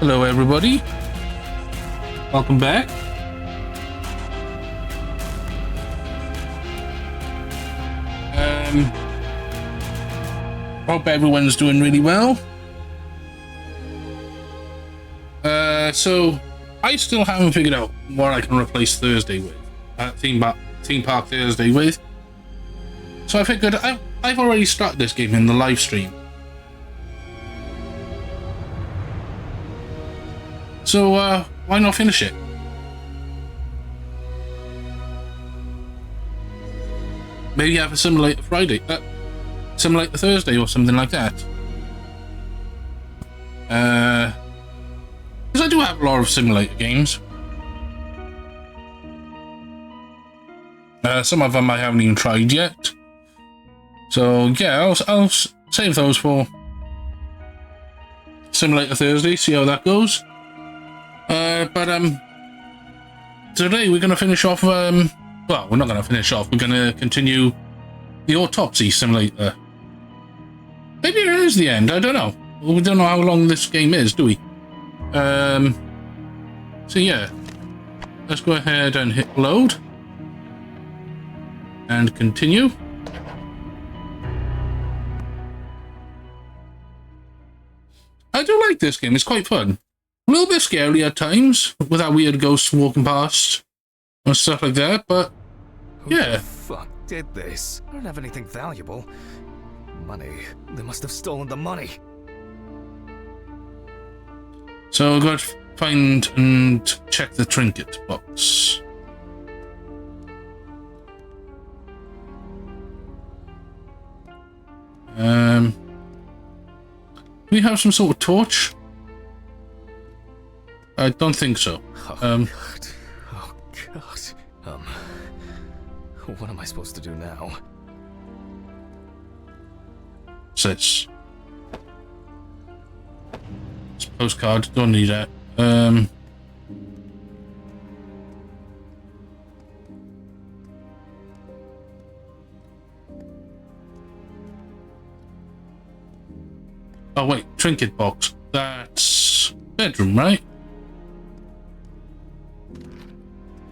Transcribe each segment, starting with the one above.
Hello everybody, welcome back. Hope everyone's doing really well. So I still haven't figured out what I can replace Thursday with, theme park Thursday with. So I figured I've already started this game in the live stream. So why not finish it? Maybe have a Simulator Friday, Simulator Thursday or something like that. Because I do have a lot of simulator games. Some of them I haven't even tried yet. So yeah, I'll save those for Simulator Thursday, see how that goes. But today we're going to finish off, well, we're not going to finish off, we're going to continue the Autopsy Simulator. Maybe it is the end, I don't know. We don't know how long this game is, do we? So yeah, let's go ahead and hit load. And continue. I do like this game, it's quite fun. A little bit scary at times, with that weird ghost walking past and stuff like that, but yeah. Who the fuck did this? I don't have anything valuable. Money. They must have stolen the money. So I've got to find and check the trinket box. Do we have some sort of torch? I don't think so. Oh, God. Oh, God. What am I supposed to do now? What's this? It's a postcard. Don't need that. Oh wait, trinket box. That's bedroom, right?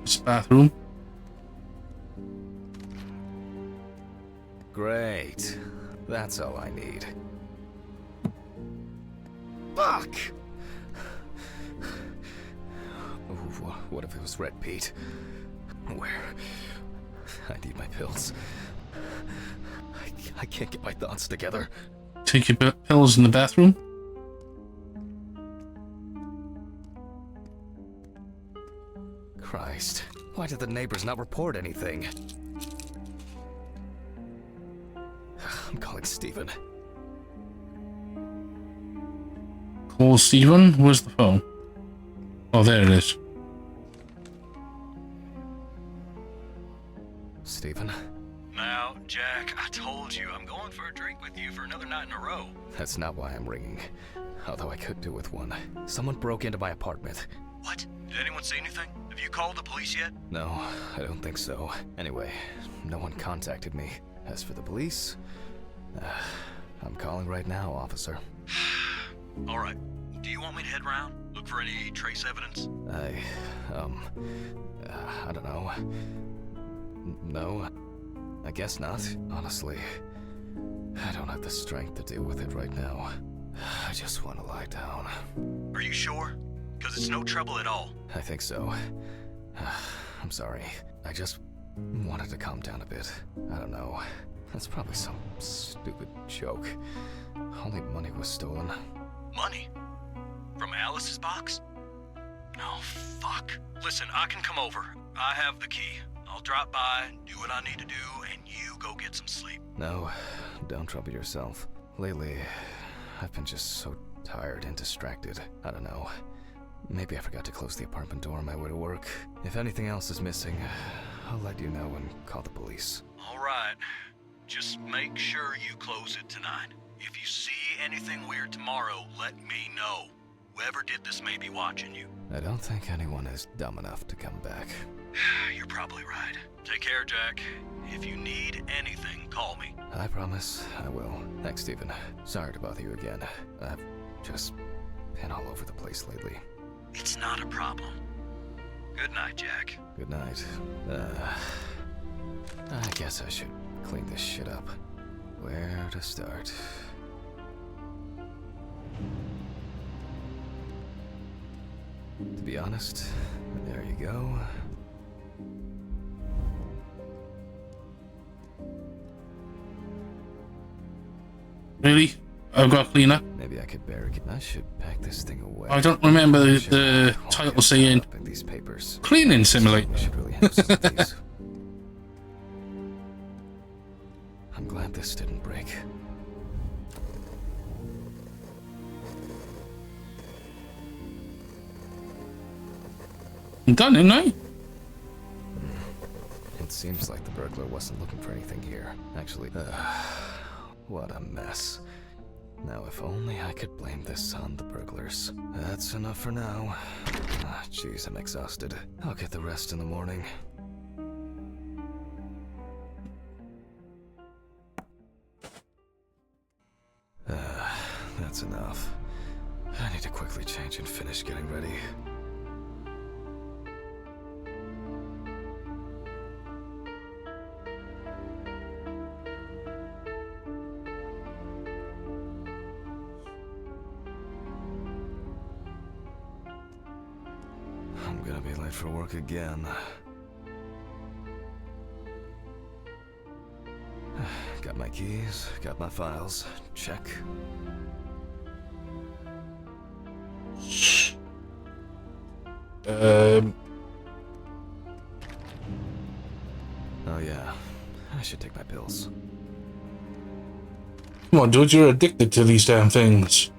It's bathroom. Great. That's all I need. Fuck! Ooh, what if it was Red Pete? Where? I need my pills. I can't get my thoughts together. Take your pills in the bathroom. Christ, why did the neighbors not report anything? I'm calling Stephen. Call Stephen. Where's the phone? Oh, there it is. Stephen? Now, Jack, I told you I'm going for a drink with you for another night in a row. That's not why I'm ringing. Although I could do with one. Someone broke into my apartment. What? Did anyone see anything? Have you called the police yet? No, I don't think so. Anyway, no one contacted me. As for the police, I'm calling right now, officer. All right. Do you want me to head around? Look for any trace evidence? I don't know. No, I guess not. Honestly, I don't have the strength to deal with it right now. I just want to lie down. Are you sure? Because it's no trouble at all. I think so. I'm sorry. I just wanted to calm down a bit. I don't know. That's probably some stupid joke. Only money was stolen. Money? From Alice's box? Oh, fuck. Listen, I can come over. I have the key. I'll drop by, do what I need to do, and you go get some sleep. No, don't trouble yourself. Lately, I've been just so tired and distracted. I don't know. Maybe I forgot to close the apartment door on my way to work. If anything else is missing, I'll let you know and call the police. All right. Just make sure you close it tonight. If you see anything weird tomorrow, let me know. Whoever did this may be watching you. I don't think anyone is dumb enough to come back. You're probably right. Take care, Jack. If you need anything, call me. I promise I will. Thanks, Stephen. Sorry to bother you again. I've just and all over the place lately. It's not a problem. Good night, Jack. Good night. I guess I should clean this shit up. Where to start? To be honest, there you go. Really? I've got a cleaner. Maybe I could barricade. I should pack this thing away. I don't remember the title saying these papers. Cleaning Simulator. We should really have some of these. I'm glad this didn't break. I'm done, ain't I? It seems like the burglar wasn't looking for anything here. Actually, what a mess. Now, if only I could blame this on the burglars. That's enough for now. Jeez, I'm exhausted. I'll get the rest in the morning. That's enough. I need to quickly change and finish getting ready. I'm gonna be late for work again. Got my keys, got my files. Check. Oh yeah, I should take my pills. Come on, dude, you're addicted to these damn things.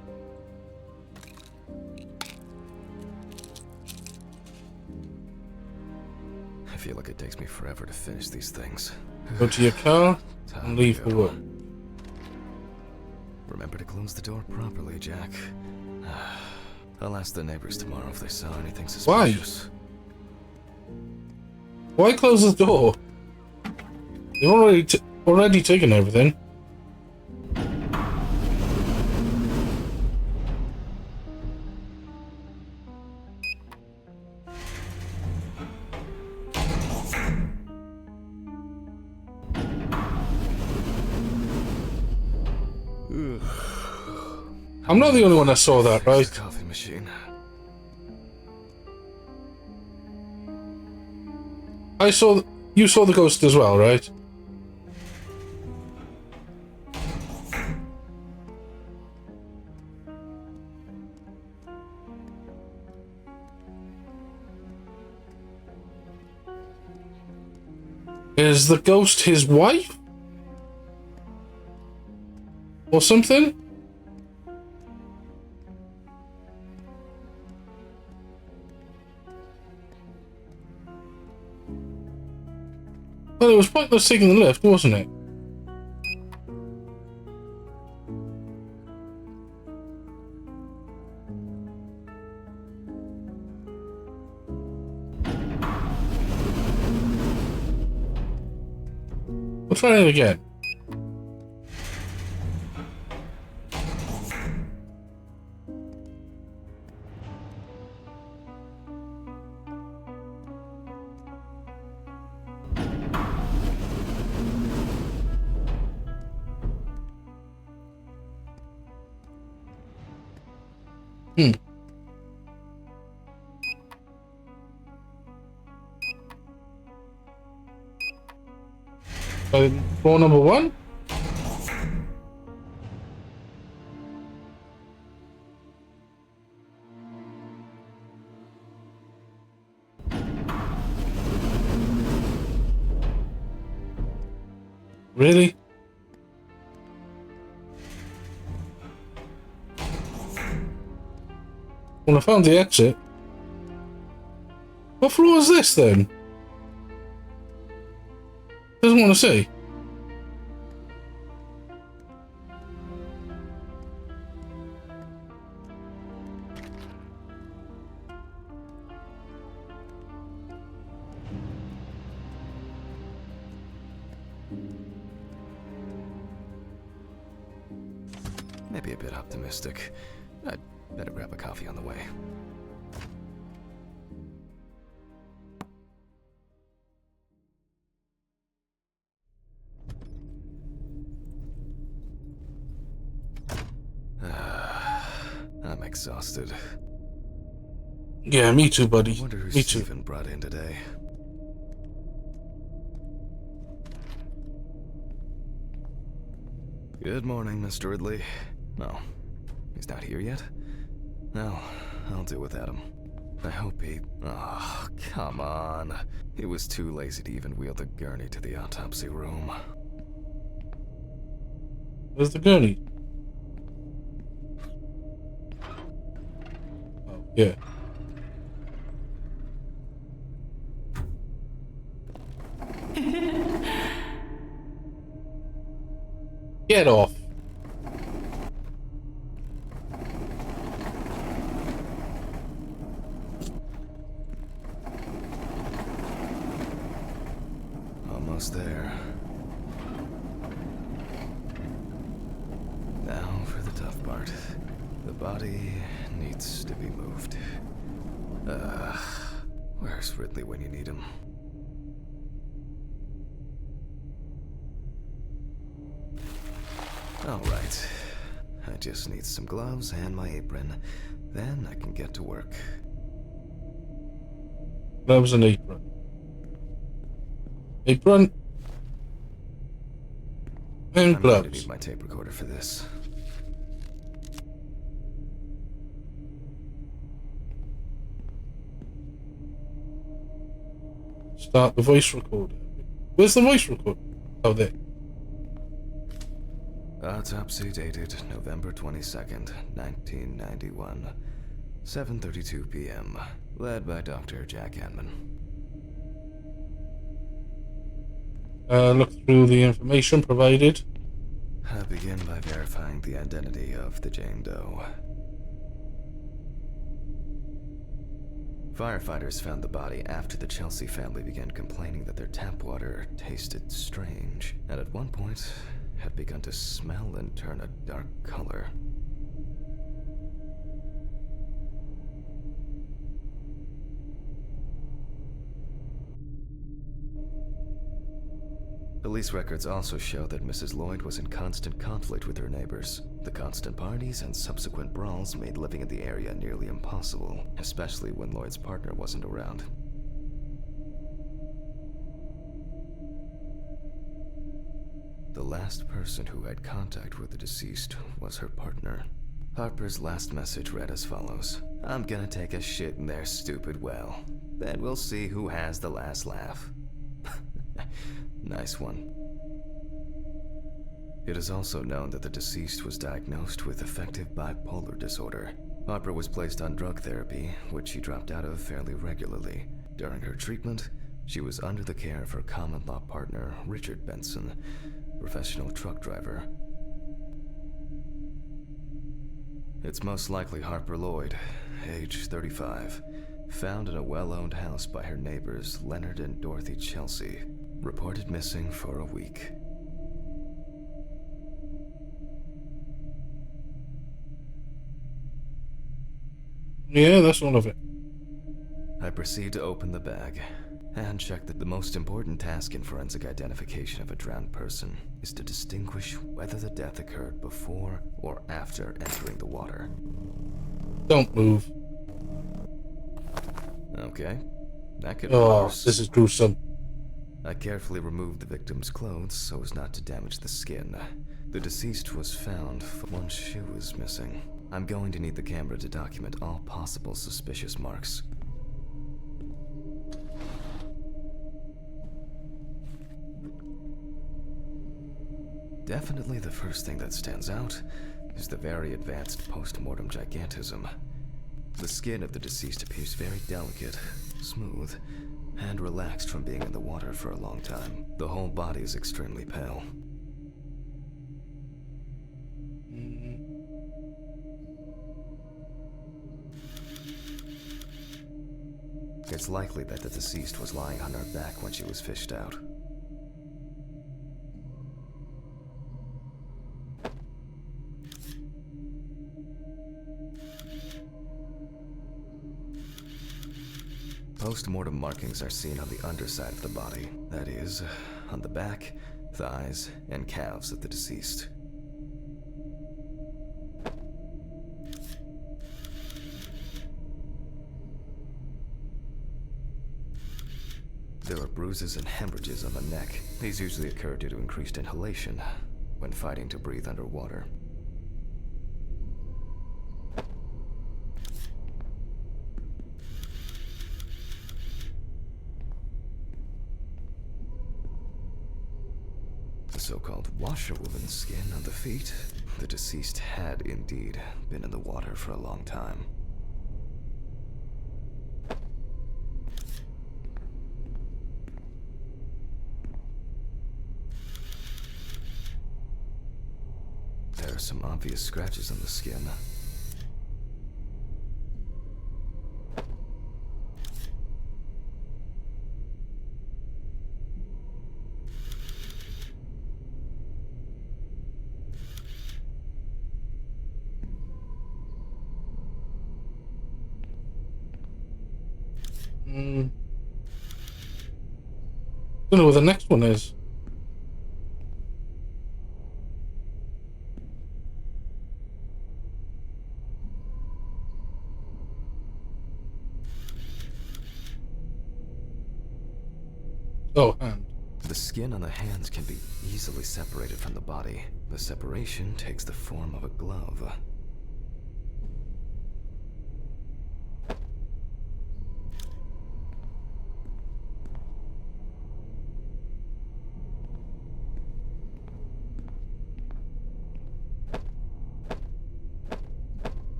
I feel like it takes me forever to finish these things. Go to your car and leave for work. Remember to close the door properly, Jack. I'll ask the neighbors tomorrow if they saw anything suspicious. Why close the door? You've already taken everything. I'm not the only one that saw that, right? Coffee machine. You saw the ghost as well, right? Is the ghost his wife? Or something? Well, it was pointless taking the lift, wasn't it? We'll try it again. Floor number 1? Really? Well, I found the exit. What floor is this then? Doesn't want to see. Maybe a bit optimistic. Better grab a coffee on the way. I'm exhausted. Yeah, me too, I buddy. wonder who Me too. Stephen brought in today. Good morning, Mr. Ridley. No, he's not here yet? No, I'll do without him. I hope he... Oh, come on. He was too lazy to even wheel the gurney to the autopsy room. Where's the gurney? Oh, yeah. Get off. Almost there. Now for the tough part. The body needs to be moved. Where's Ridley when you need him? Alright. I just need some gloves and my apron. Then I can get to work. Gloves and apron. Apron. And I'm going to gloves. need my tape recorder for this. Start the voice recorder. Where's the voice recorder? Oh, there. Autopsy dated November 22nd, 1991. 7:32 p.m. Led by Dr. Jack Hanman. Look through the information provided. I begin by verifying the identity of the Jane Doe. Firefighters found the body after the Chelsea family began complaining that their tap water tasted strange, and at one point had begun to smell and turn a dark color. Police records also show that Mrs. Lloyd was in constant conflict with her neighbors. The constant parties and subsequent brawls made living in the area nearly impossible, especially when Lloyd's partner wasn't around. The last person who had contact with the deceased was her partner. Harper's last message read as follows: "I'm gonna take a shit in their stupid well. Then we'll see who has the last laugh." Nice one. It is also known that the deceased was diagnosed with affective bipolar disorder. Harper was placed on drug therapy, which she dropped out of fairly regularly. During her treatment, she was under the care of her common-law partner, Richard Benson, professional truck driver. It's most likely Harper Lloyd, age 35, found in a well-owned house by her neighbors Leonard and Dorothy Chelsea, reported missing for a week. Yeah, that's all of it. I proceed to open the bag and check that the most important task in forensic identification of a drowned person is to distinguish whether the death occurred before or after entering the water. Don't move. Okay, that could be Oh, worse. this is gruesome. I carefully removed the victim's clothes so as not to damage the skin. The deceased was found, one shoe is missing. I'm going to need the camera to document all possible suspicious marks. Definitely the first thing that stands out is the very advanced post-mortem gigantism. The skin of the deceased appears very delicate, smooth, and relaxed from being in the water for a long time. The whole body is extremely pale. It's likely that the deceased was lying on her back when she was fished out. Post-mortem markings are seen on the underside of the body, that is, on the back, thighs, and calves of the deceased. There are bruises and hemorrhages on the neck. These usually occur due to increased inhalation when fighting to breathe underwater. The so-called washerwoman's skin on the feet. The deceased had indeed been in the water for a long time. There are some obvious scratches on the skin. Don't know what the next one is. Oh, hand. The skin on the hands can be easily separated from the body. The separation takes the form of a glove.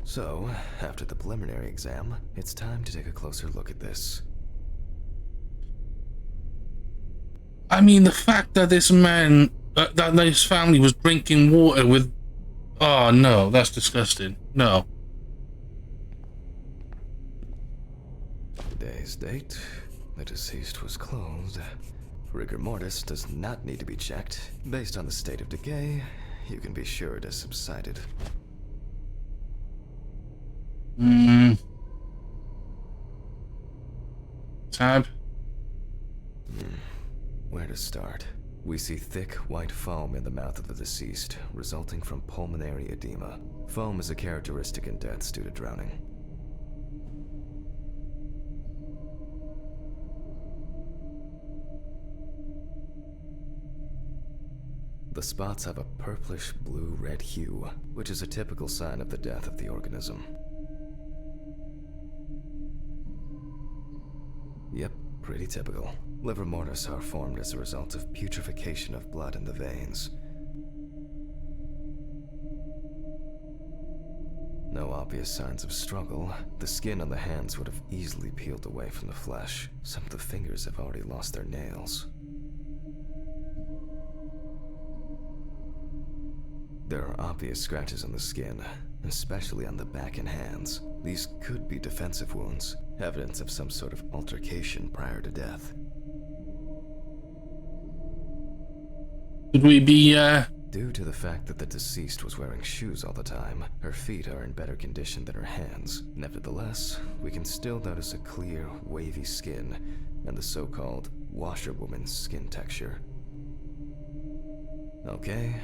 So, after the preliminary exam, it's time to take a closer look at this. I mean, the fact that this man, that his family was drinking water with... Oh, no, that's disgusting. No. Today's date. The deceased was closed. Rigor mortis does not need to be checked. Based on the state of decay, you can be sure it has subsided. Tab. Where to start? We see thick, white foam in the mouth of the deceased, resulting from pulmonary edema. Foam is a characteristic in deaths due to drowning. The spots have a purplish blue-red hue, which is a typical sign of the death of the organism. Yep, pretty typical. Liver mortis are formed as a result of putrefaction of blood in the veins. No obvious signs of struggle. The skin on the hands would have easily peeled away from the flesh. Some of the fingers have already lost their nails. There are obvious scratches on the skin, especially on the back and hands. These could be defensive wounds, evidence of some sort of altercation prior to death. Could we be, Due to the fact that the deceased was wearing shoes all the time, her feet are in better condition than her hands. Nevertheless, we can still notice a clear, wavy skin and the so-called washerwoman's skin texture. Okay,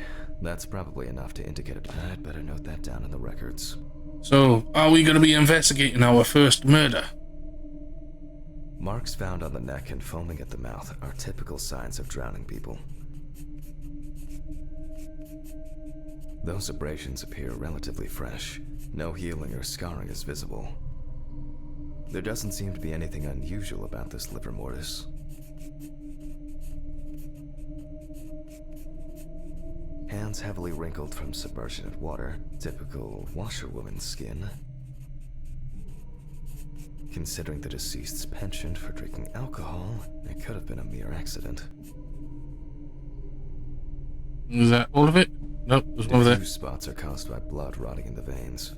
that's probably enough to indicate it. I'd better note that down in the records. So, are we going to be investigating our first murder? Marks found on the neck and foaming at the mouth are typical signs of drowning people. Those abrasions appear relatively fresh. No healing or scarring is visible. There doesn't seem to be anything unusual about this liver mortis. Hands heavily wrinkled from submersion in water, typical washerwoman's skin. Considering the deceased's penchant for drinking alcohol, it could have been a mere accident. Is that all of it? Nope, there's one over there. Diffuse spots are caused by blood rotting in the veins.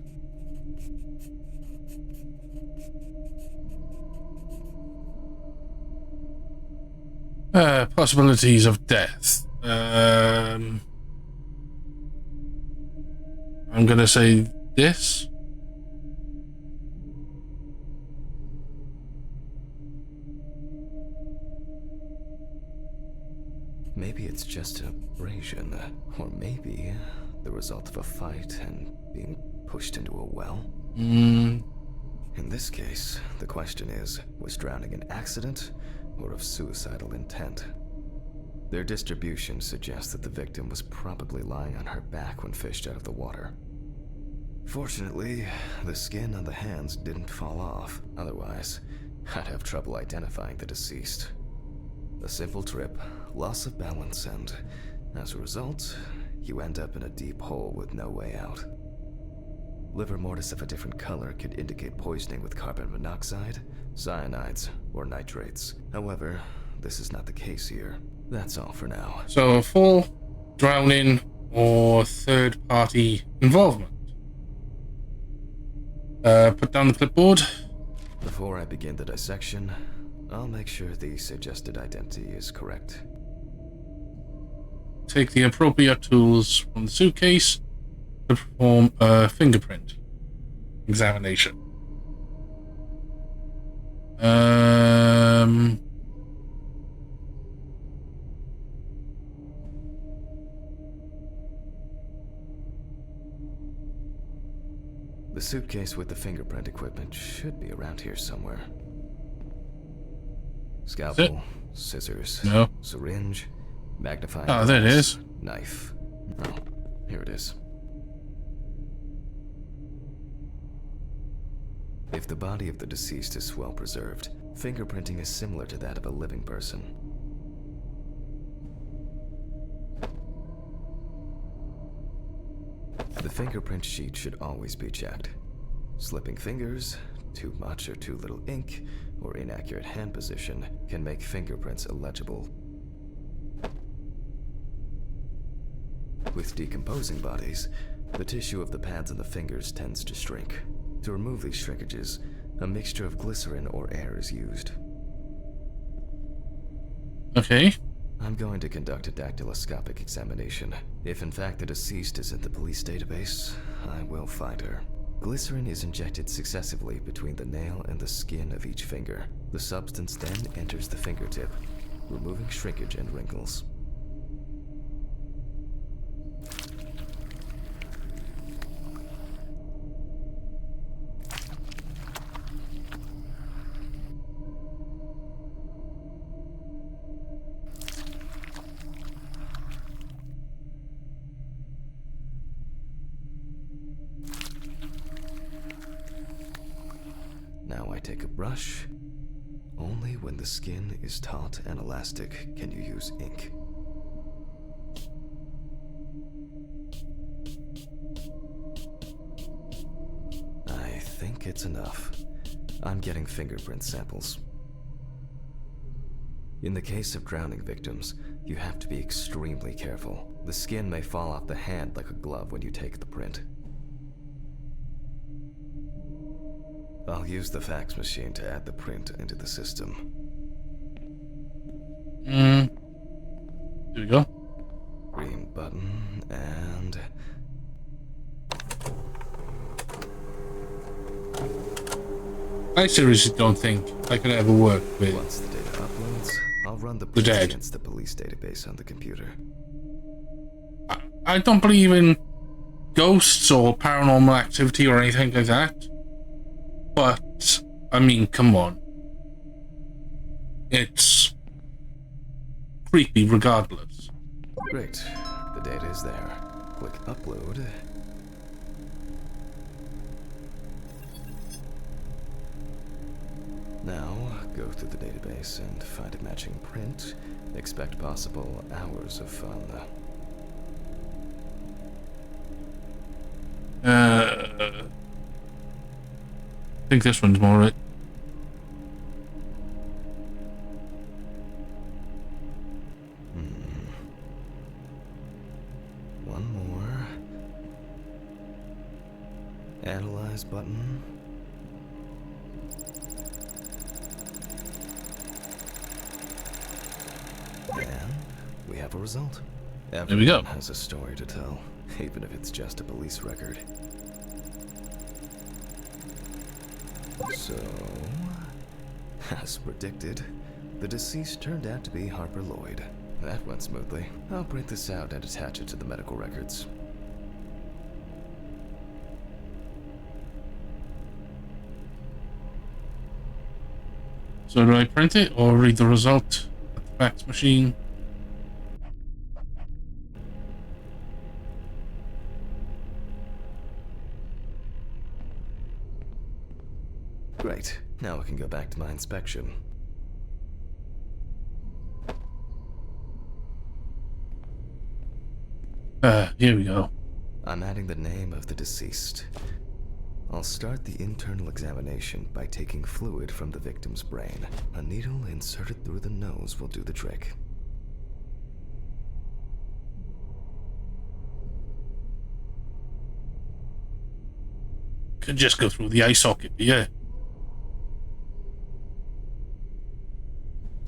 Possibilities of death. I'm gonna say this. Maybe it's just an abrasion, or maybe the result of a fight and being pushed into a well. In this case, the question is, was drowning an accident or of suicidal intent? Their distribution suggests that the victim was probably lying on her back when fished out of the water. Fortunately, the skin on the hands didn't fall off. Otherwise, I'd have trouble identifying the deceased. A simple trip, loss of balance, and as a result, you end up in a deep hole with no way out. Liver mortis of a different color could indicate poisoning with carbon monoxide, cyanides, or nitrates. However, this is not the case here. That's all for now. So, full drowning or third-party involvement. Put down the clipboard. Before I begin the dissection, I'll make sure the suggested identity is correct. Take the appropriate tools from the suitcase to perform a fingerprint examination. The suitcase with the fingerprint equipment should be around here somewhere. Scalpel, scissors, No. syringe, magnifying Oh, there it glass, is. knife. Oh, here it is. If the body of the deceased is well preserved, fingerprinting is similar to that of a living person. The fingerprint sheet should always be checked. Slipping fingers, too much or too little ink, or inaccurate hand position can make fingerprints illegible. With decomposing bodies, the tissue of the pads on the fingers tends to shrink. To remove these shrinkages, a mixture of glycerin or air is used. Okay. I'm going to conduct a dactyloscopic examination. If in fact the deceased is in the police database, I will find her. Glycerin is injected successively between the nail and the skin of each finger. The substance then enters the fingertip, removing shrinkage and wrinkles. Now I take a brush. Only when the skin is taut and elastic can you use ink. I think it's enough. I'm getting fingerprint samples. In the case of drowning victims, you have to be extremely careful. The skin may fall off the hand like a glove when you take the print. I'll use the fax machine to add the print into the system. Here we go. Green button, and... I seriously don't think I could ever work with Once the data uploads, I'll run the the print dead. against the police database on the computer. I don't believe in ghosts or paranormal activity or anything like that. But, I mean, come on. It's creepy regardless. Great. The data is there. Click upload. Now, go through the database and find a matching print. Expect possible hours of fun. I think this one's more it. One more. Analyze button. And we have a result. There we go. Everyone has a story to tell, even if it's just a police record. So, as predicted, the deceased turned out to be Harper Lloyd. That went smoothly. I'll print this out and attach it to the medical records. So do I print it or read the result at the fax machine? Great. Now I can go back to my inspection. Here we go. I'm adding the name of the deceased. I'll start the internal examination by taking fluid from the victim's brain. A needle inserted through the nose will do the trick. Could just go through the eye socket, yeah.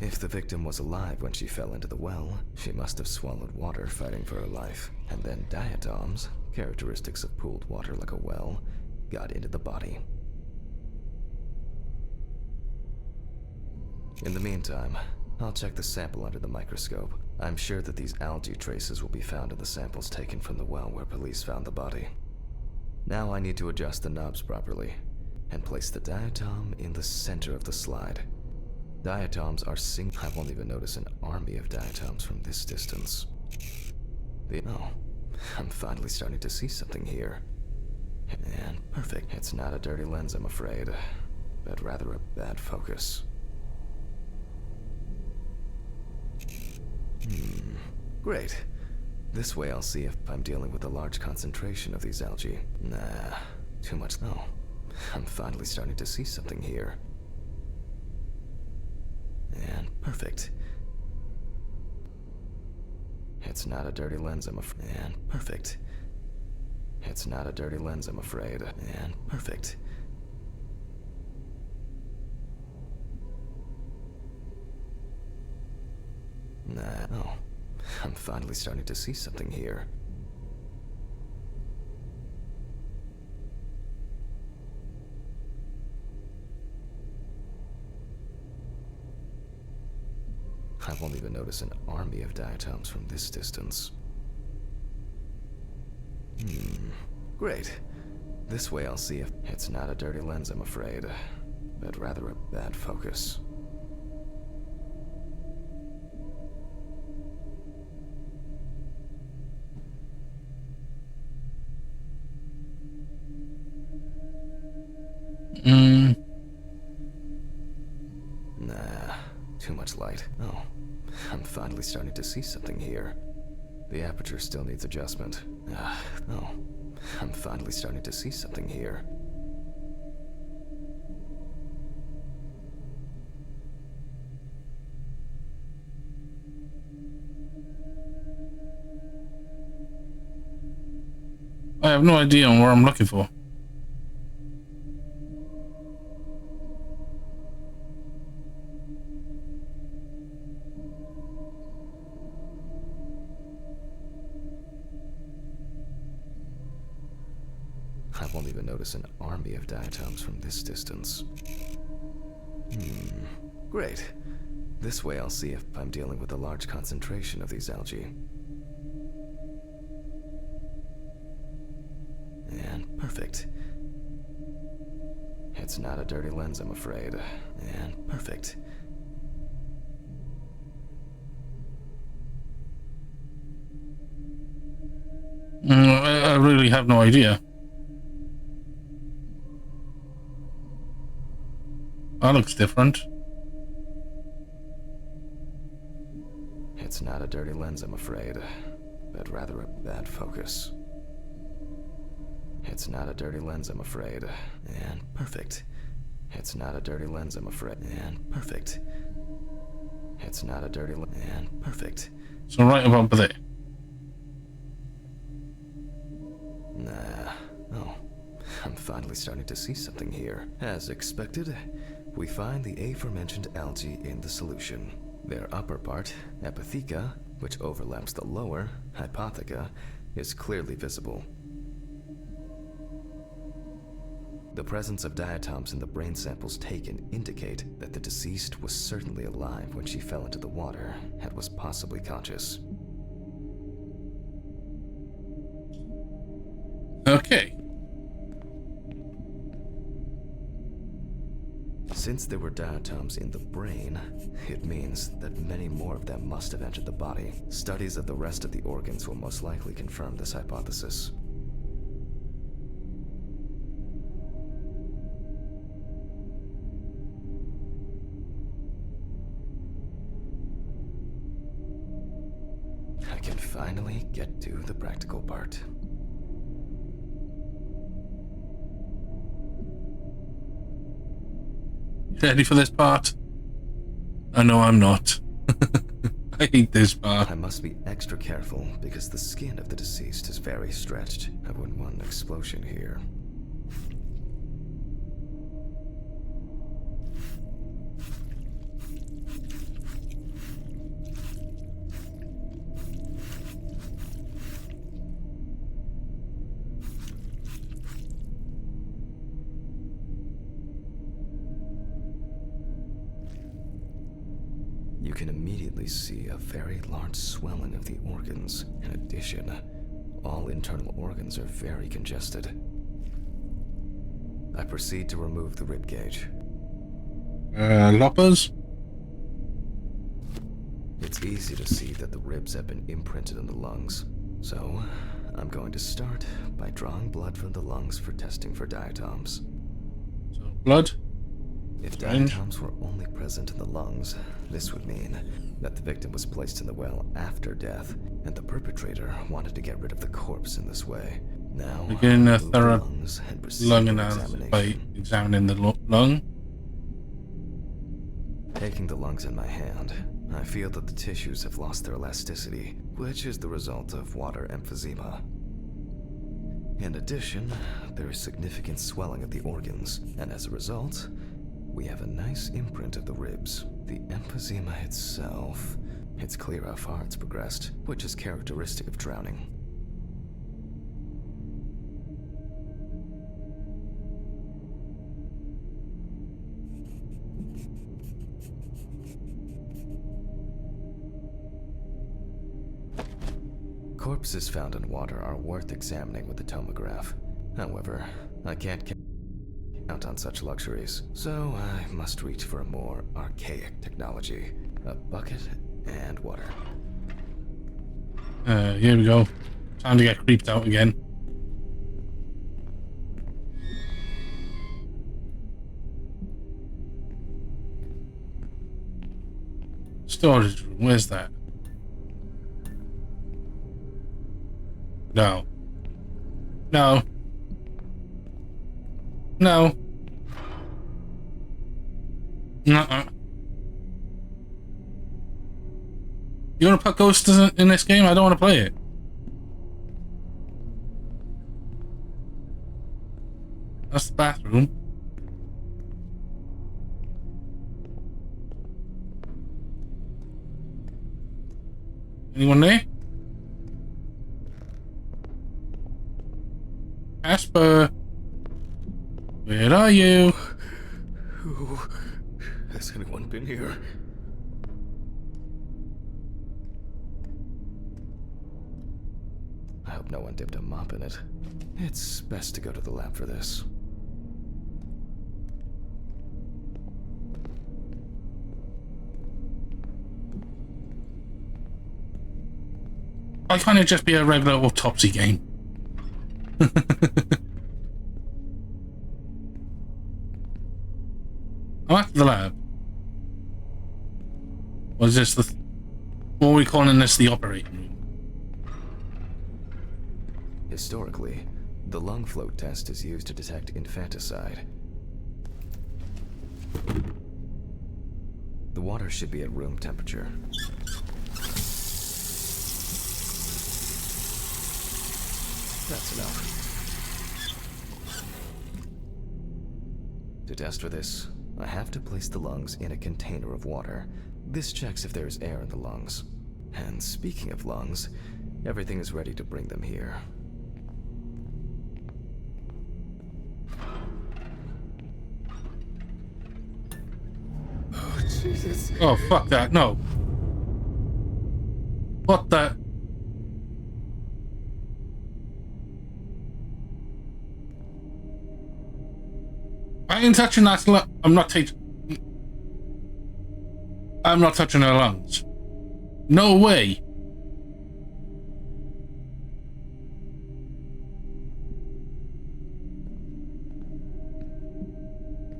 If the victim was alive when she fell into the well, she must have swallowed water fighting for her life. And then diatoms, characteristics of pooled water like a well, got into the body. In the meantime, I'll check the sample under the microscope. I'm sure that these algae traces will be found in the samples taken from the well where police found the body. Now I need to adjust the knobs properly and place the diatom in the center of the slide. Diatoms are I won't even notice an army of diatoms from this distance. Oh, I'm finally starting to see something here. And perfect. It's not a dirty lens, I'm afraid, but rather a bad focus. Great. This way I'll see if I'm dealing with a large concentration of these algae. Nah, too much. No, I'm finally starting to see something here. And perfect. It's not a dirty lens, I'm afraid. And perfect. It's not a dirty lens, I'm afraid. And perfect. Nah, oh. I'm finally starting to see something here. I won't even notice an army of diatoms from this distance. Great. This way I'll see if it's not a dirty lens, I'm afraid, but rather a bad focus. Nah, too much light. Oh, I'm finally starting to see something here. The aperture still needs adjustment. Oh, I'm finally starting to see something here. I have no idea on where I'm looking for. I won't even notice an army of diatoms from this distance. Great. This way I'll see if I'm dealing with a large concentration of these algae. And perfect. It's not a dirty lens, I'm afraid. And perfect. I really have no idea. That looks different. It's not a dirty lens, I'm afraid, but rather a bad focus. It's not a dirty lens, I'm afraid, and perfect. It's not a dirty lens, I'm afraid, and perfect. It's not a dirty lens, and perfect. So right about there. Nah, oh, I'm finally starting to see something here. As expected, we find the aforementioned algae in the solution. Their upper part, epitheca, which overlaps the lower, hypotheca, is clearly visible. The presence of diatoms in the brain samples taken indicate that the deceased was certainly alive when she fell into the water and was possibly conscious. Okay. Since there were diatoms in the brain, it means that many more of them must have entered the body. Studies of the rest of the organs will most likely confirm this hypothesis. I can finally get to the practical part. Ready for this part? I know I'm not. I hate this part. I must be extra careful because the skin of the deceased is very stretched. I wouldn't want an explosion here. You can immediately see a very large swelling of the organs. In addition, all internal organs are very congested. I proceed to remove the rib cage. Loppers? It's easy to see that the ribs have been imprinted in the lungs. So, I'm going to start by drawing blood from the lungs for testing for diatoms. So, blood? If Strange. diatoms were only present in the lungs, this would mean that the victim was placed in the well after death, and the perpetrator wanted to get rid of the corpse in this way. Now, Begin a remove the thorough lungs and proceed lung with analysis by examination. examining the lung. Taking the lungs in my hand, I feel that the tissues have lost their elasticity, which is the result of water emphysema. In addition, there is significant swelling of the organs, and as a result, we have a nice imprint of the ribs. The emphysema itself, it's clear how far it's progressed, which is characteristic of drowning. Corpses found in water are worth examining with a tomograph. However, I can't count on such luxuries, so I must reach for a more archaic technology. A bucket and water. Here we go. Time to get creeped out again. Storage room, where's that? No. No. No. Nuh-uh. You want to put ghosts in this game? I don't want to play it. That's the bathroom. Anyone there? Casper, where are you? Has anyone been here? I hope no one dipped a mop in it. It's best to go to the lab for this. Why can't it just be a regular autopsy game? I'm at the lab. Or is this the... What are we calling this, the operating room? Historically, the lung float test is used to detect infanticide. The water should be at room temperature. That's enough. To test for this, I have to place the lungs in a container of water. This checks if there is air in the lungs. And speaking of lungs, everything is ready to bring them here. Jesus. Oh, fuck that. No. What the? I ain't touching that. I'm not touching her lungs. No way.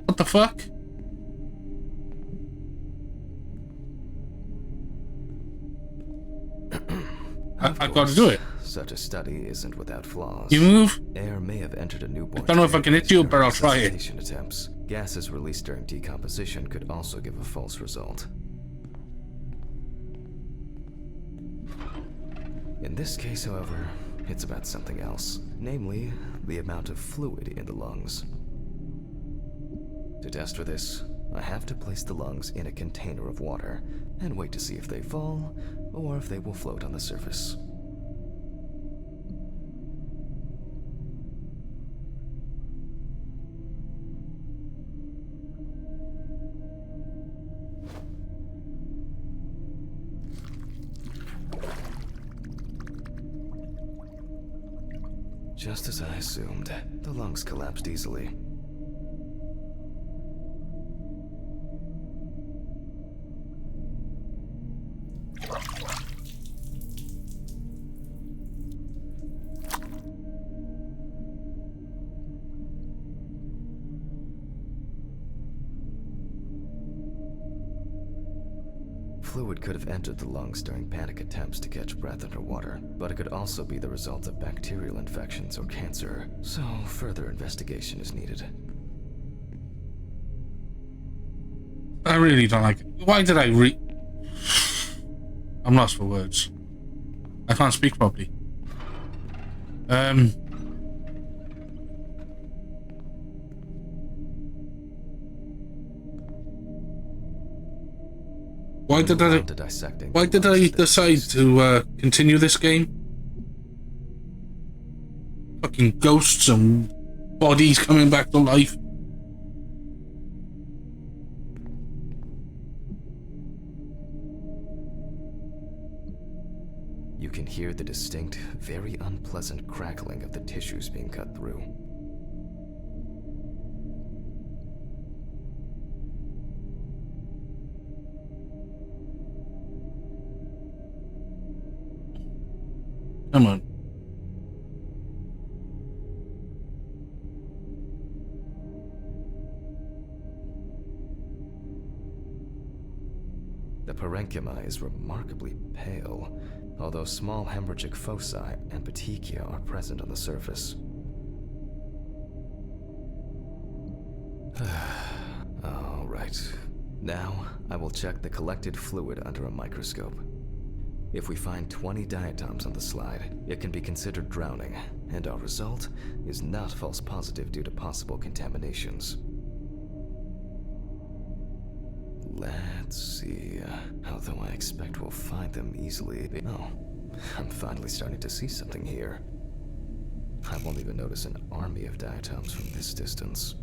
What the fuck? I gotta do it. Such a study isn't without flaws. You move? Air may have entered a newborn. I don't know if I can hit you, but I'll try it. Attempts. Gases released during decomposition could also give a false result. In this case, however, it's about something else, namely, the amount of fluid in the lungs. To test for this, I have to place the lungs in a container of water and wait to see if they fall or if they will float on the surface. Just as I assumed, the lungs collapsed easily. Fluid could have entered the lungs during panic attempts to catch breath underwater, but it could also be the result of bacterial infections or cancer, so further investigation is needed. I really don't like it. Why did I I'm lost for words. I can't speak properly. Why did I decide to continue this game? Fucking ghosts and bodies coming back to life. You can hear the distinct, very unpleasant crackling of the tissues being cut through. Come on. The parenchyma is remarkably pale, although small hemorrhagic foci and petechia are present on the surface. All right. Now, I will check the collected fluid under a microscope. If we find 20 diatoms on the slide, it can be considered drowning, and our result is not false positive due to possible contaminations. Let's see, although I expect we'll find them easily. Oh, I'm finally starting to see something here. I won't even notice an army of diatoms from this distance.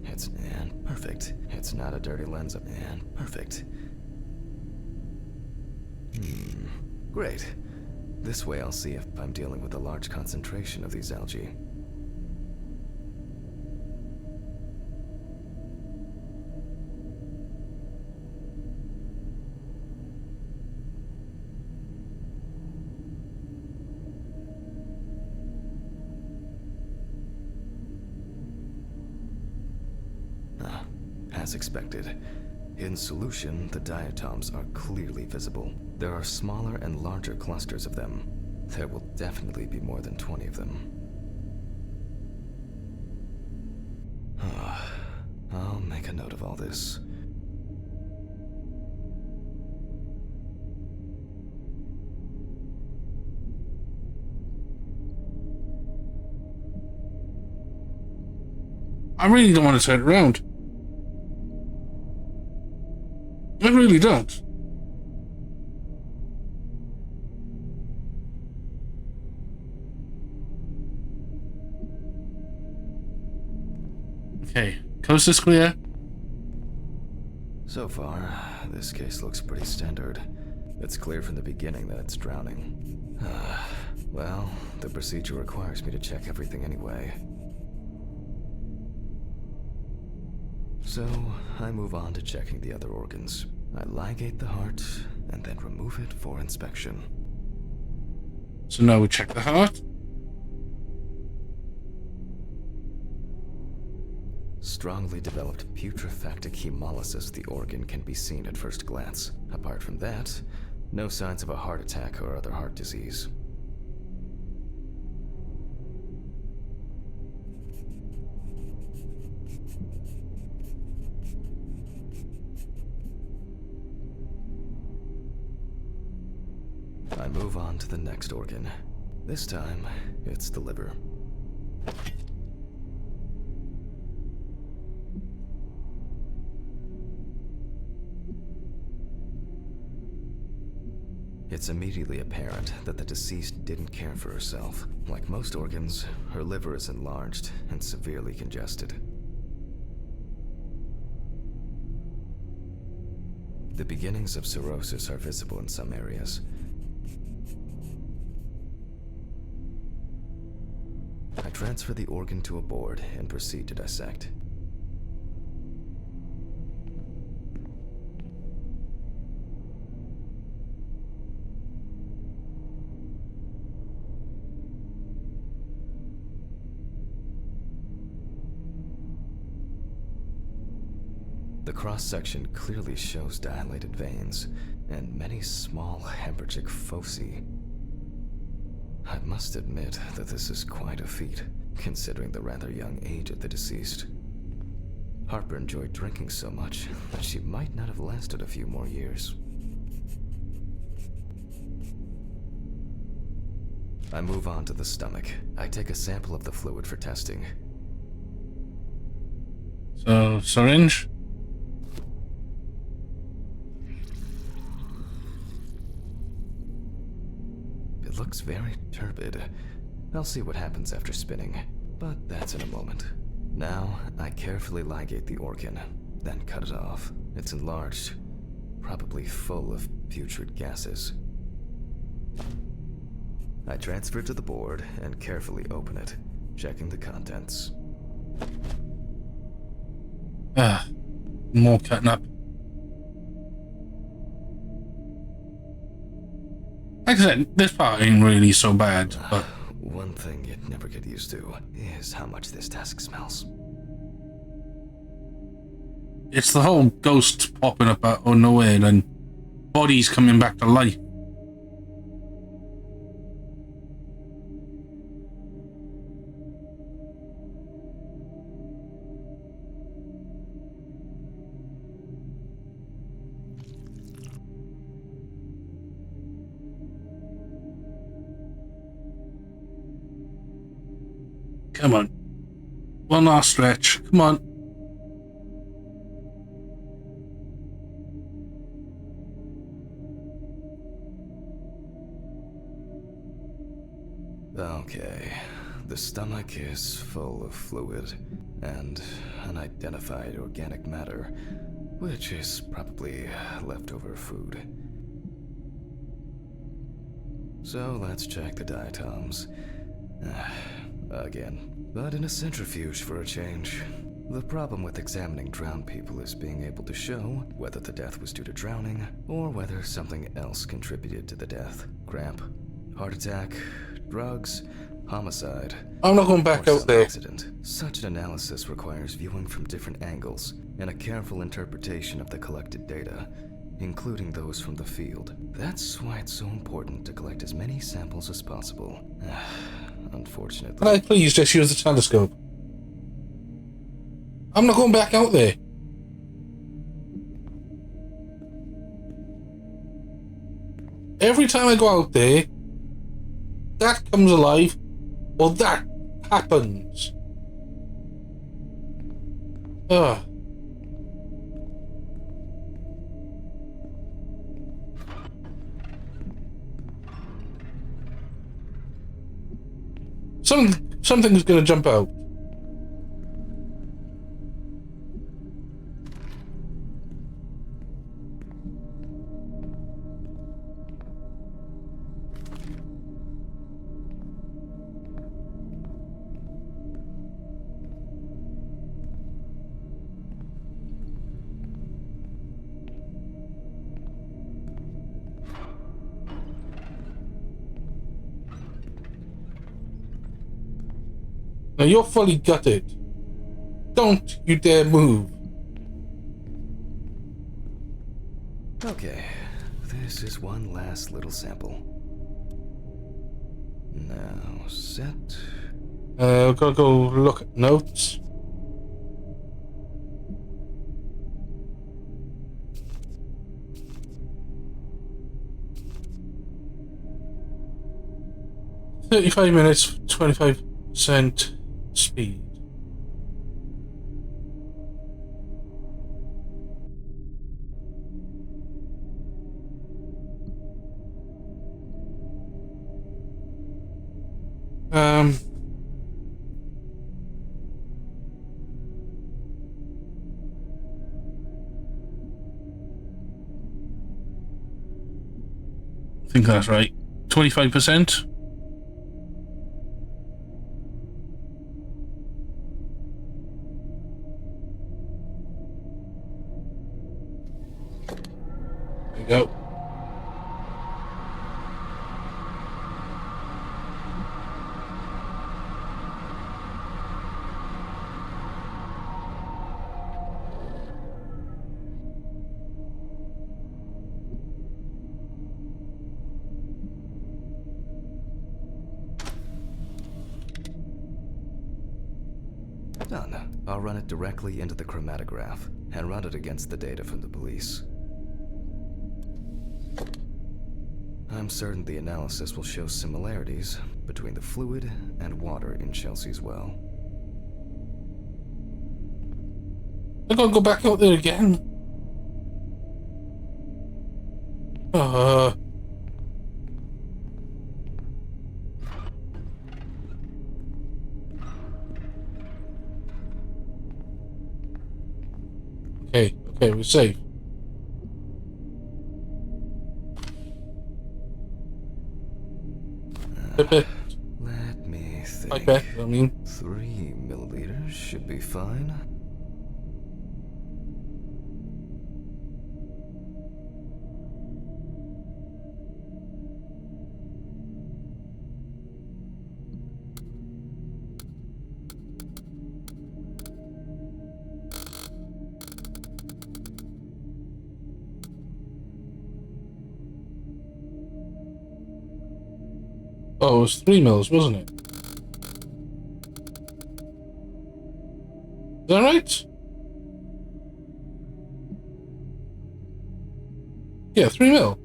And perfect. It's not a dirty lens, and perfect. Great. This way I'll see if I'm dealing with a large concentration of these algae. As expected. In solution, the diatoms are clearly visible. There are smaller and larger clusters of them. There will definitely be more than 20 of them. I'll make a note of all this. I really don't want to turn around. I really don't. Okay, coast is clear. So far, this case looks pretty standard. It's clear from the beginning that it's drowning. Well, the procedure requires me to check everything anyway. So, I move on to checking the other organs. I ligate the heart, and then remove it for inspection. So now we check the heart. Strongly developed putrefactic hemolysis of the organ can be seen at first glance. Apart from that, no signs of a heart attack or other heart disease. I move on to the next organ. This time, it's the liver. It's immediately apparent that the deceased didn't care for herself. Like most organs, her liver is enlarged and severely congested. The beginnings of cirrhosis are visible in some areas. I transfer the organ to a board and proceed to dissect. The cross-section clearly shows dilated veins and many small hemorrhagic foci. I must admit that this is quite a feat, considering the rather young age of the deceased. Harper enjoyed drinking so much that she might not have lasted a few more years. I move on to the stomach. I take a sample of the fluid for testing. So, syringe. It looks very turbid. I'll see what happens after spinning, but that's in a moment. Now, I carefully ligate the organ, then cut it off. It's enlarged, probably full of putrid gases. I transfer it to the board and carefully open it, checking the contents. More cutting up. Like I said, this part ain't really so bad, but One thing you'd never get used to is how much this task smells. it's the whole ghosts popping up out of nowhere and bodies coming back to life. Come on. One last stretch. Come on. Okay, the stomach is full of fluid and unidentified organic matter, which is probably leftover food. So let's check the diatoms. Again, but in a centrifuge for a change. The problem with examining drowned people is being able to show whether the death was due to drowning or whether something else contributed to the death. Cramp, heart attack, drugs, homicide. I'm not going back or out some there. accident. Such an analysis requires viewing from different angles and a careful interpretation of the collected data, including those from the field. That's why it's so important to collect as many samples as possible. Unfortunately. Can I please just use the telescope? I'm not going back out there. Every time I go out there, that comes alive, or that happens. Ugh. Something's gonna jump out. Now you're fully gutted. Don't you dare move. Okay, this is one last little sample. Now, set. We've got to go look at notes. "35 minutes, 25% speed." I think that's right. 25%? There you go. Done. I'll run it directly into the chromatograph and run it against the data from the police. I'm certain the analysis will show similarities between the fluid and water in Chelsea's well. I gotta go back out there again. Okay, we're safe. Pipette. Let me think. Pipette, I mean. 3 milliliters should be fine. Oh, it was 3 mils, wasn't it? Is that right? Yeah, 3 mil.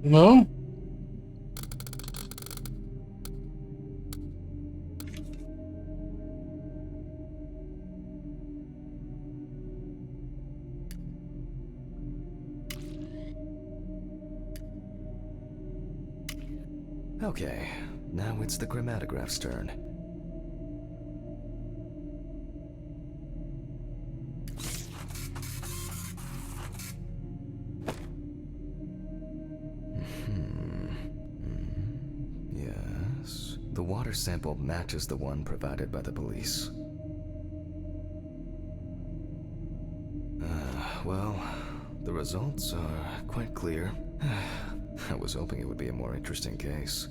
No? Okay, now it's the chromatograph's turn. Yes, the water sample matches the one provided by the police. Well, the results are quite clear. I was hoping it would be a more interesting case.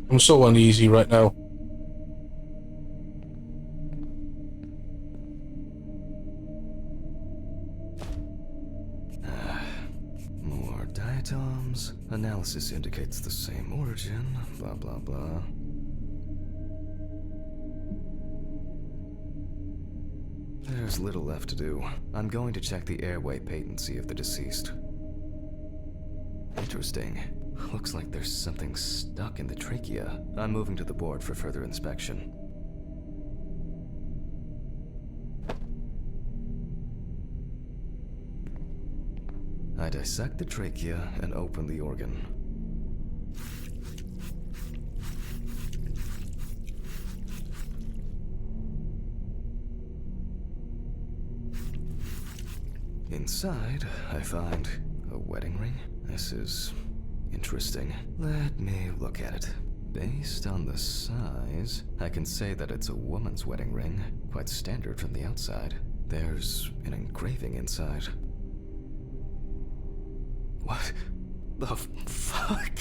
I'm so uneasy right now. More diatoms. Analysis indicates the same origin. Blah, blah, blah. There's little left to do. I'm going to check the airway patency of the deceased. Interesting. Looks like there's something stuck in the trachea. I'm moving to the board for further inspection. I dissect the trachea and open the organ. Inside, I find a wedding ring. This is interesting. Let me look at it. Based on the size, I can say that it's a woman's wedding ring, quite standard from the outside. There's an engraving inside. What the fuck?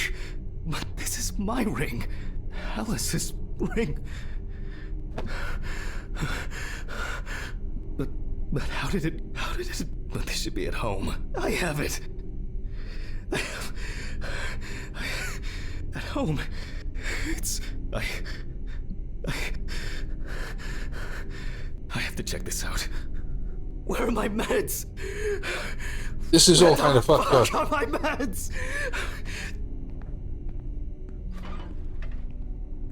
But this is my ring. Alice's ring. But how did it, but this should be at home. I have it. At home. I have to check this out. Where are my meds? This is all kind of fucked up. Where are my meds?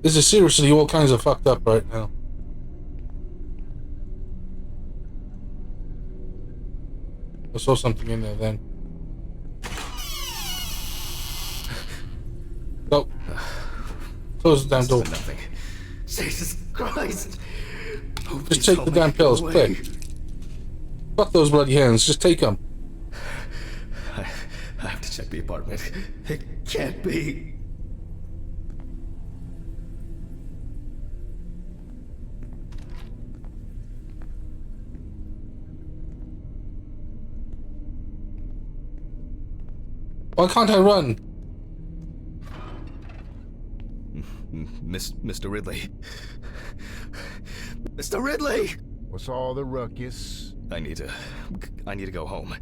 This is seriously all kinds of fucked up right now. I saw something in there then. Oh. Close the damn door. Nothing. Jesus Christ! Just take the damn pills, quick. Fuck those bloody hands, just take them. I have to check the apartment. It can't be. Why can't I run? Mr. Ridley. Mr. Ridley! What's all the ruckus? I need to go home.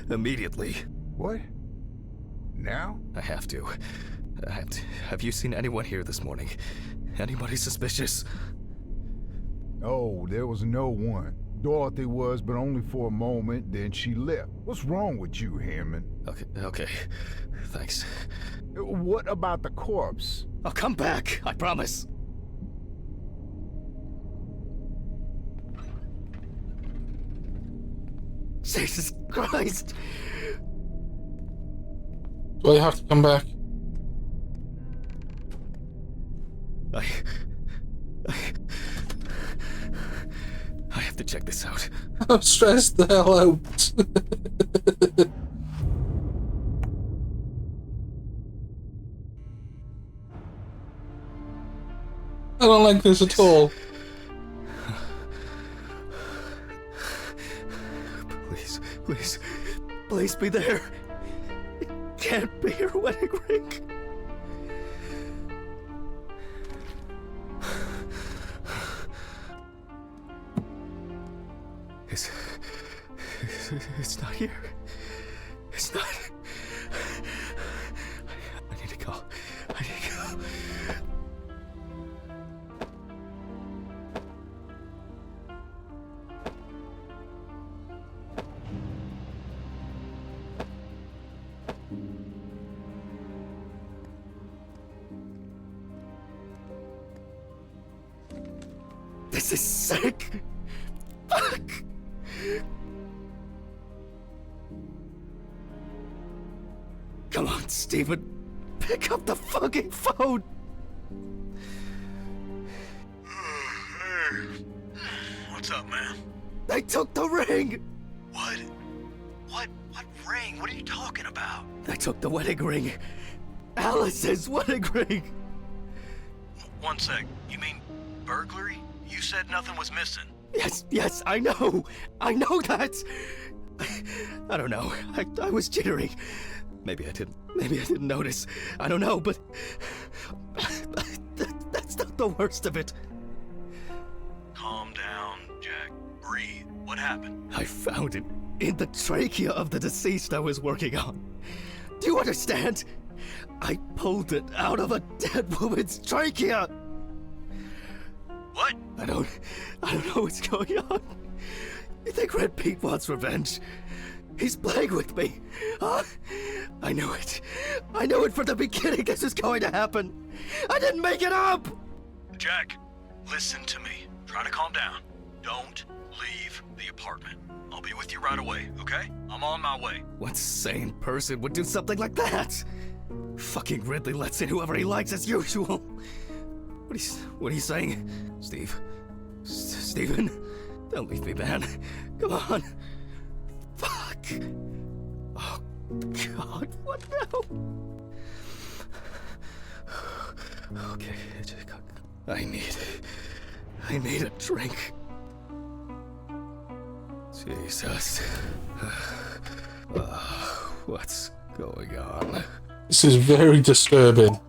Immediately. What? Now? I have to. Have you seen anyone here this morning? Anybody suspicious? Oh, there was no one. Dorothy was, but only for a moment, then she left. What's wrong with you, Hammond? Okay. Thanks. What about the corpse? I'll come back, I promise. Jesus Christ! Do I have to come back? I have to check this out. I'm stressed the hell out. I don't like this at all. Please be there. It can't be your wedding ring. It's not here. It's not. I need to go. This is sick. Fuck. Come on, Stephen. Pick up the fucking phone. Hey. What's up, man? They took the ring. What? What ring? What are you talking about? They took the wedding ring. Alice's wedding ring. One sec. You mean burglary? You said nothing was missing. Yes, I know that. I don't know. I was jittering. Maybe I didn't notice. I don't know, but that's not the worst of it. Calm down, Jack. Breathe. What happened? I found it in the trachea of the deceased I was working on. Do you understand? I pulled it out of a dead woman's trachea. What? I don't know what's going on. You think Red Pete wants revenge? He's playing with me. Huh? I knew it. I knew it from the beginning this was going to happen. I didn't make it up! Jack, listen to me. Try to calm down. Don't leave the apartment. I'll be with you right away, okay? I'm on my way. What sane person would do something like that? Fucking Ridley lets in whoever he likes as usual. What are you saying? Stephen? Don't leave me, man. Come on. Fuck. Oh, God, what now? Okay, I need a drink. Jesus. What's going on? This is very disturbing.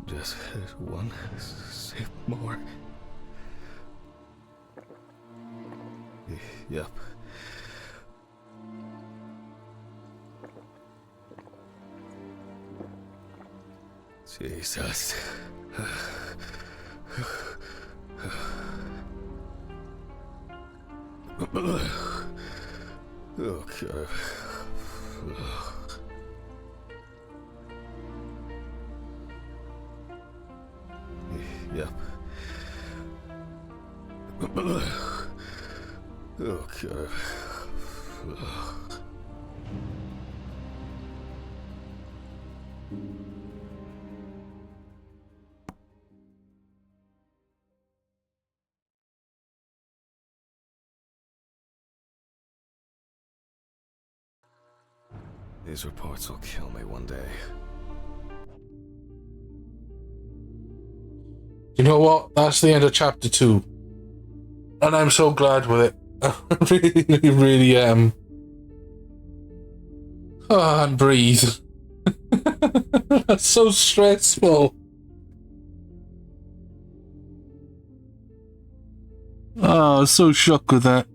Just one sip more. Yep. Jesus. Okay. Yep. Okay. These reports will kill me one day. You know what? That's the end of chapter 2. And I'm so glad with it. I really, really am. Oh, and breathe. That's so stressful. Oh, I was so shocked with that.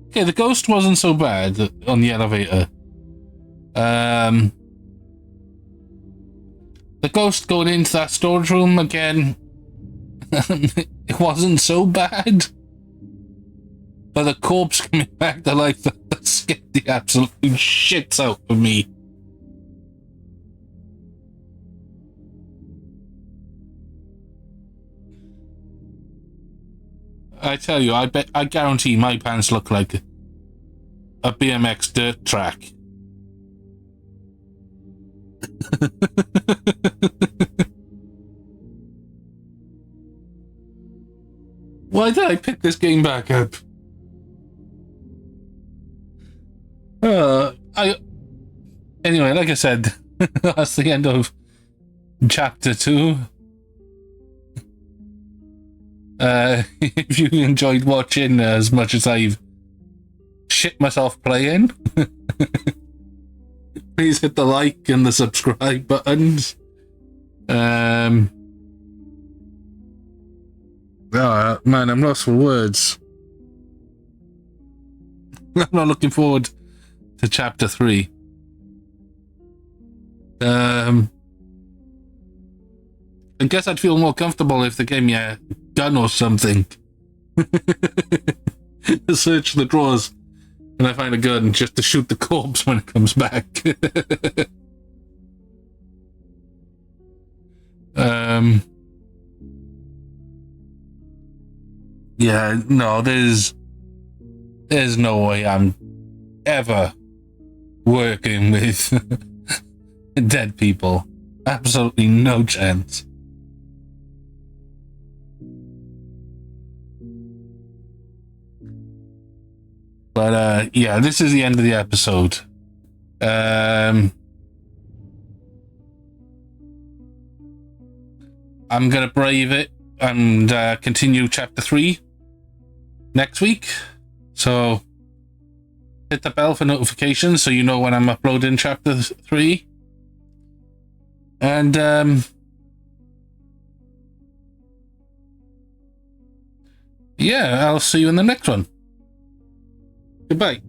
Okay, the ghost wasn't so bad on the elevator. The ghost going into that storage room again, it wasn't so bad. But the corpse coming back to life, that scared the absolute shits out of me. I tell you, I guarantee my pants look like a BMX dirt track. Why did I pick this game back up? Anyway, like I said, that's the end of chapter 2. If you enjoyed watching as much as I've shit myself playing, please hit the like and the subscribe buttons. Man, I'm lost for words. I'm not looking forward to chapter 3. I guess I'd feel more comfortable if they gave me a gun or something. Search the drawers and I find a gun just to shoot the corpse when it comes back. Yeah, no, there's no way I'm ever working with dead people. Absolutely no chance. But yeah, this is the end of the episode. I'm gonna brave it and continue chapter 3 next week. So hit the bell for notifications so you know when I'm uploading chapter 3. And yeah, I'll see you in the next one. Goodbye.